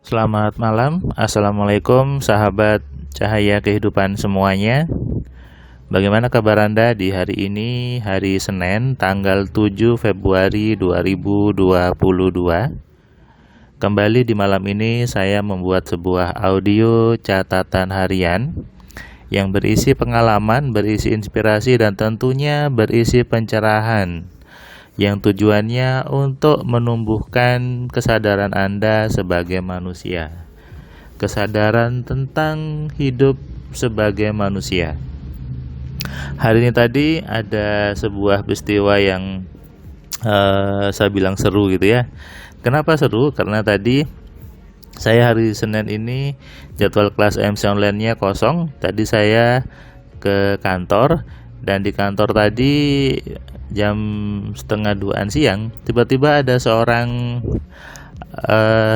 Selamat malam, Assalamualaikum sahabat cahaya kehidupan semuanya. Bagaimana kabar Anda di hari ini, hari Senin, tanggal 7 Februari 2022. Kembali di malam ini saya membuat sebuah audio catatan harian yang berisi pengalaman, berisi inspirasi, dan tentunya berisi pencerahan yang tujuannya untuk menumbuhkan kesadaran Anda sebagai manusia, kesadaran tentang hidup sebagai manusia. Hari ini tadi ada sebuah peristiwa yang saya bilang seru gitu ya. Kenapa seru? Karena tadi saya hari Senin ini jadwal kelas MC online-nya kosong. Tadi saya ke kantor, dan di kantor tadi jam setengah 2-an siang tiba-tiba ada seorang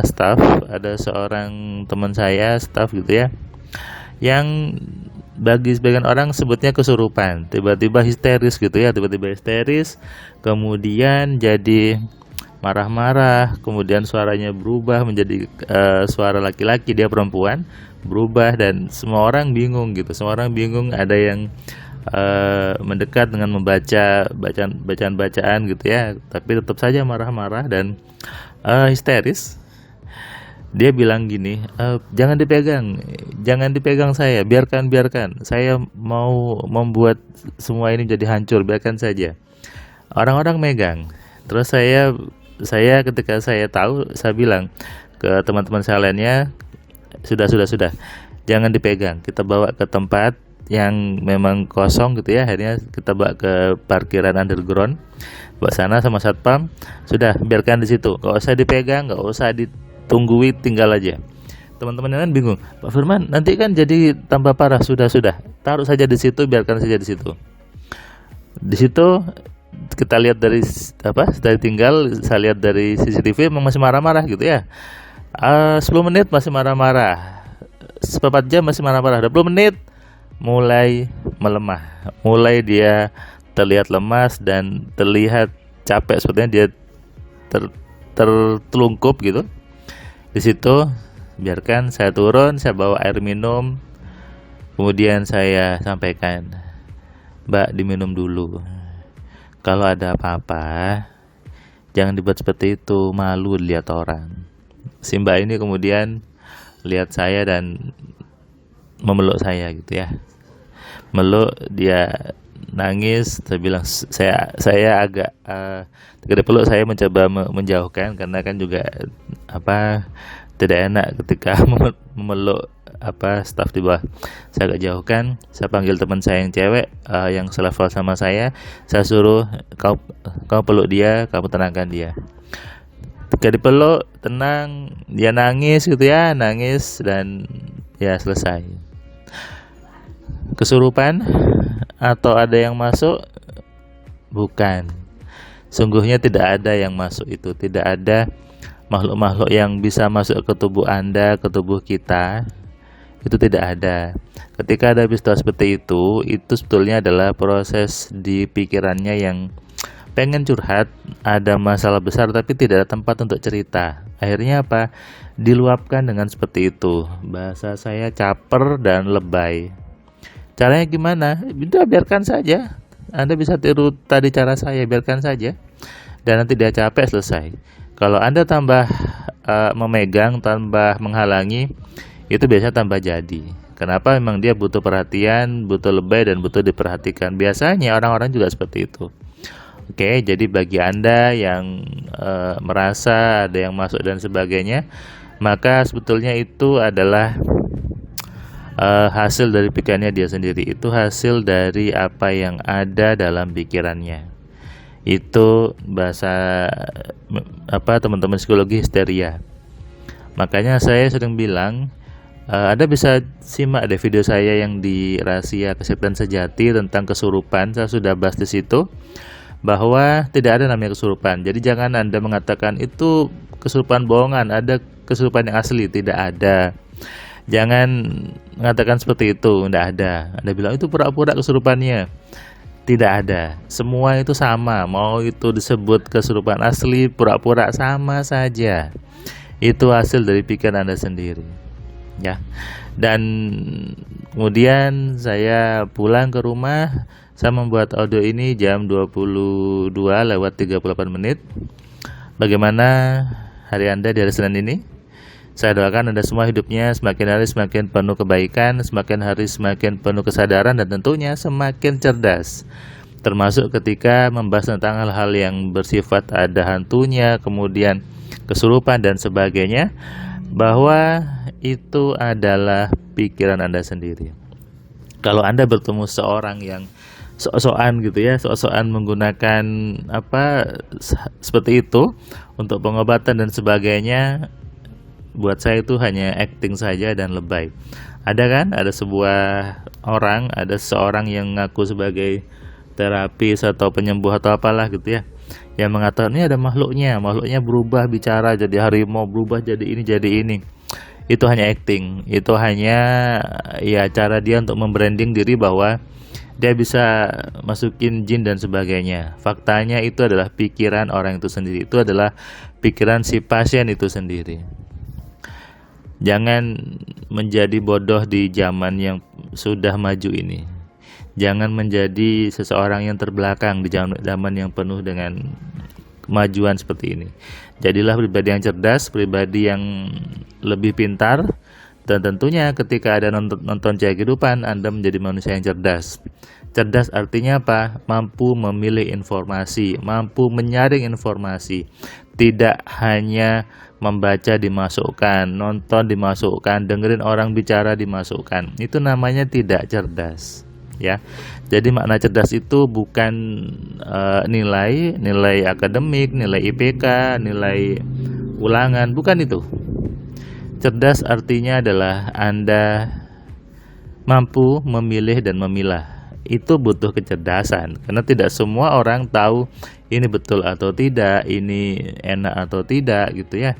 staff, ada seorang teman saya staff gitu ya, yang bagi sebagian orang sebutnya kesurupan, tiba-tiba histeris gitu ya, tiba-tiba histeris, kemudian jadi marah-marah, kemudian suaranya berubah menjadi suara laki-laki, dia perempuan, berubah, dan semua orang bingung gitu, semua orang bingung. Ada yang mendekat dengan membaca bacaan gitu ya, tapi tetap saja marah-marah dan histeris. Dia bilang gini, jangan dipegang saya, biarkan, saya mau membuat semua ini jadi hancur, biarkan saja. Orang-orang megang. Terus saya ketika saya tahu, saya bilang ke teman-teman saya lainnya, sudah, jangan dipegang, kita bawa ke tempat yang memang kosong gitu ya. Akhirnya kita bawa ke parkiran underground, bawa sana sama satpam. Sudah, biarkan di situ, nggak usah dipegang, nggak usah ditunggui, tinggal aja. Teman-teman yang lain bingung, Pak Firman, nanti kan jadi tambah parah. Sudah, taruh saja di situ, biarkan saja di situ. Di situ kita lihat dari tinggal, saya lihat dari CCTV memang masih marah-marah gitu ya. 10 menit masih marah-marah, 4 jam masih marah-marah, 20 menit mulai melemah, mulai dia terlihat lemas dan terlihat capek, sepertinya dia tertelungkup gitu. Di situ biarkan, saya turun, saya bawa air minum, kemudian saya sampaikan, Mbak, diminum dulu, kalau ada apa-apa jangan dibuat seperti itu, malu lihat orang. Si Mbak ini kemudian lihat saya dan memeluk saya gitu ya, meluk, dia nangis. Saya bilang, saya agak ketika peluk saya mencoba menjauhkan, karena kan juga tidak enak ketika memeluk staf di bawah. Saya agak jauhkan, saya panggil teman saya yang cewek yang selevel sama saya suruh, kau peluk dia, kamu tenangkan dia. Ketika dipeluk, tenang, dia nangis gitu ya, dan ya selesai. Kesurupan atau ada yang masuk? Bukan. Sungguhnya tidak ada yang masuk itu. Tidak ada makhluk-makhluk yang bisa masuk ke tubuh Anda, ke tubuh kita. Itu tidak ada. Ketika ada peristiwa seperti itu sebetulnya adalah proses di pikirannya yang pengen curhat, ada masalah besar tapi tidak ada tempat untuk cerita. Akhirnya apa? Diluapkan dengan seperti itu. Bahasa saya caper dan lebay. Caranya gimana? Biarkan saja. Anda bisa tiru tadi cara saya, biarkan saja. Dan nanti dia capek, selesai. Kalau Anda tambah memegang, tambah menghalangi, itu biasanya tambah jadi. Kenapa? Memang dia butuh perhatian, butuh lebay, dan butuh diperhatikan. Biasanya orang-orang juga seperti itu. Oke, jadi bagi Anda yang merasa ada yang masuk dan sebagainya, maka sebetulnya itu adalah hasil dari pikirannya dia sendiri. Itu hasil dari apa yang ada dalam pikirannya. Itu bahasa teman-teman psikologi histeria. Makanya saya sering bilang, Anda bisa simak deh video saya yang di Rahasia Kesehatan Sejati tentang kesurupan. Saya sudah bahas di situ bahwa tidak ada namanya kesurupan. Jadi jangan Anda mengatakan itu kesurupan bohongan, ada kesurupan yang asli. Tidak ada. Jangan mengatakan seperti itu, tidak ada. Anda bilang itu pura-pura kesurupannya. Tidak ada. Semua itu sama. Mau itu disebut kesurupan asli, pura-pura, sama saja. Itu hasil dari pikiran Anda sendiri, ya. Dan kemudian saya pulang ke rumah, saya membuat audio ini jam 22:38. Bagaimana hari Anda di hari Senin ini? Saya doakan Anda semua hidupnya semakin hari semakin penuh kebaikan, semakin hari semakin penuh kesadaran, dan tentunya semakin cerdas. Termasuk ketika membahas tentang hal-hal yang bersifat ada hantunya, kemudian kesurupan dan sebagainya, bahwa itu adalah pikiran Anda sendiri. Kalau Anda bertemu seorang yang sok-sokan gitu ya, sok-sokan menggunakan seperti itu untuk pengobatan dan sebagainya, buat saya itu hanya acting saja dan lebay. Ada kan, ada seseorang yang ngaku sebagai terapis atau penyembuh atau apalah gitu ya, yang mengatakan ini ada makhluknya berubah bicara jadi harimau, berubah jadi ini. Itu hanya acting, itu hanya ya cara dia untuk membranding diri bahwa dia bisa masukin jin dan sebagainya. Faktanya itu adalah pikiran orang itu sendiri, itu adalah pikiran si pasien itu sendiri. Jangan menjadi bodoh di zaman yang sudah maju ini. Jangan menjadi seseorang yang terbelakang di zaman yang penuh dengan kemajuan seperti ini. Jadilah pribadi yang cerdas, pribadi yang lebih pintar, dan tentunya ketika ada nonton Cahaya Kehidupan, Anda menjadi manusia yang cerdas. Cerdas artinya apa? Mampu memilih informasi, mampu menyaring informasi. Tidak hanya membaca dimasukkan, nonton dimasukkan, dengerin orang bicara dimasukkan. Itu namanya tidak cerdas, ya. Jadi makna cerdas itu bukan nilai akademik, nilai IPK, nilai ulangan, bukan itu. Cerdas artinya adalah Anda mampu memilih dan memilah. Itu butuh kecerdasan, karena tidak semua orang tahu ini betul atau tidak, ini enak atau tidak gitu ya.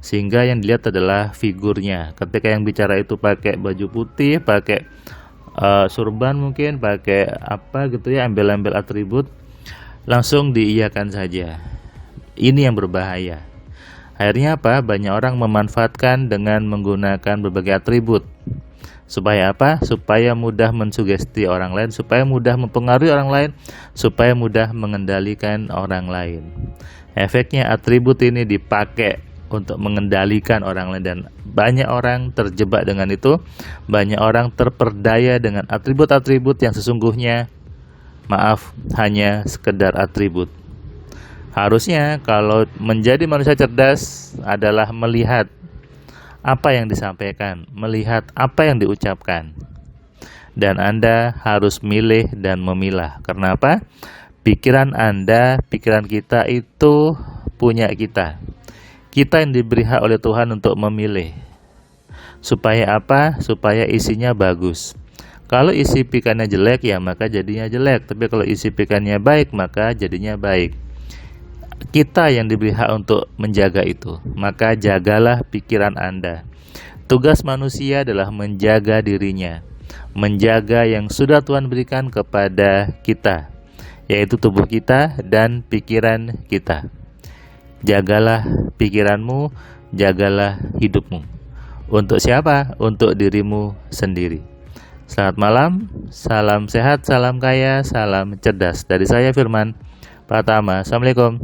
Sehingga yang dilihat adalah figurnya. Ketika yang bicara itu pakai baju putih, pakai surban mungkin, pakai apa gitu ya, embel-embel atribut, langsung diiyakan saja. Ini yang berbahaya. Akhirnya apa? Banyak orang memanfaatkan dengan menggunakan berbagai atribut. Supaya apa? Supaya mudah mensugesti orang lain, supaya mudah mempengaruhi orang lain, supaya mudah mengendalikan orang lain. Efeknya atribut ini dipakai untuk mengendalikan orang lain, dan banyak orang terjebak dengan itu. Banyak orang terperdaya dengan atribut-atribut yang sesungguhnya hanya sekedar atribut. Harusnya kalau menjadi manusia cerdas adalah melihat apa yang disampaikan, melihat apa yang diucapkan. Dan Anda harus milih dan memilah. Karena apa? Pikiran Anda, pikiran kita itu punya kita. Kita yang diberi hak oleh Tuhan untuk memilih. Supaya apa? Supaya isinya bagus. Kalau isi pikirannya jelek, ya maka jadinya jelek. Tapi kalau isi pikirannya baik, maka jadinya baik. Kita yang diberi hak untuk menjaga itu. Maka jagalah pikiran Anda. Tugas manusia adalah menjaga dirinya, menjaga yang sudah Tuhan berikan kepada kita, yaitu tubuh kita dan pikiran kita. Jagalah pikiranmu, jagalah hidupmu. Untuk siapa? Untuk dirimu sendiri. Selamat malam, salam sehat, salam kaya, salam cerdas. Dari saya Firman Pratama. Assalamualaikum.